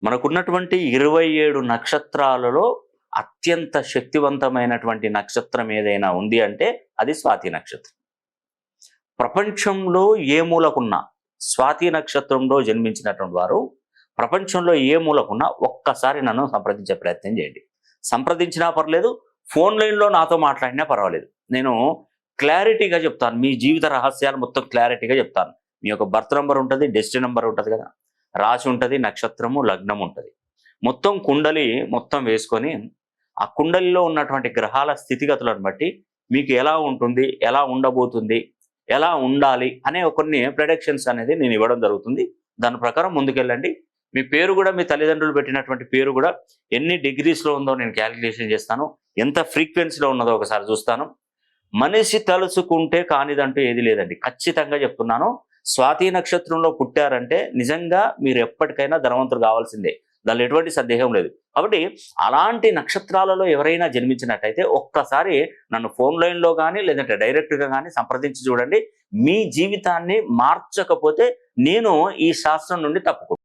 మనకున్నటువంటి 27 నక్షత్రాలలో అత్యంత శక్తివంతమైనటువంటి నక్షత్రం ఏదైనా ఉంది అంటే అది స్వాతి నక్షత్రం. ప్రపంచంలో ఏ మూలకున్నా స్వాతి నక్షత్రంలో జన్మించినటువంటి వారు ప్రపంచంలో ఏ మూలకున్నా ఒక్కసారి నన్ను సంప్రదించే ప్రయత్నం చేయండి. సంప్రదించినా పర్లేదు, ఫోన్ లైన్లో నాతో మాట్లాడినా పర్వాలేదు. నేను క్లారిటీగా చెప్తాను, మీ జీవిత రహస్యాలు మొత్తం క్లారిటీగా చెప్తాను. మీ యొక్క బర్త్ నెంబర్ ఉంటుంది, డెస్టినీ నెంబర్ ఉంటుంది కదా, రాశి ఉంటుంది, నక్షత్రము, లగ్నం ఉంటుంది. మొత్తం కుండలి మొత్తం వేసుకొని ఆ కుండలిలో ఉన్నటువంటి గ్రహాల స్థితిగతులను బట్టి మీకు ఎలా ఉంటుంది, ఎలా ఉండబోతుంది, ఎలా ఉండాలి అనే కొన్ని ప్రెడిక్షన్స్ అనేది నేను ఇవ్వడం జరుగుతుంది. దాని ప్రకారం ముందుకెళ్ళండి. మీ పేరు కూడా, మీ తల్లిదండ్రులు పెట్టినటువంటి పేరు కూడా ఎన్ని డిగ్రీస్లో ఉందో నేను క్యాలిక్యులేషన్ చేస్తాను, ఎంత ఫ్రీక్వెన్సీలో ఉన్నదో ఒకసారి చూస్తాను. మనిషి తలుచుకుంటే కానిదంటూ ఏది లేదండి, ఖచ్చితంగా చెప్తున్నాను. స్వాతి నక్షత్రంలో పుట్టారంటే నిజంగా మీరు ఎప్పటికైనా ధనవంతులు కావాల్సిందే, దానిలో ఎటువంటి సందేహం లేదు. కాబట్టి అలాంటి నక్షత్రాలలో ఎవరైనా జన్మించినట్టయితే ఒక్కసారి నన్ను ఫోన్ లైన్లో కానీ లేదంటే డైరెక్ట్గా కానీ సంప్రదించి చూడండి. మీ జీవితాన్ని మార్చకపోతే నేను ఈ శాస్త్రం నుండి తప్పుకుంటాను.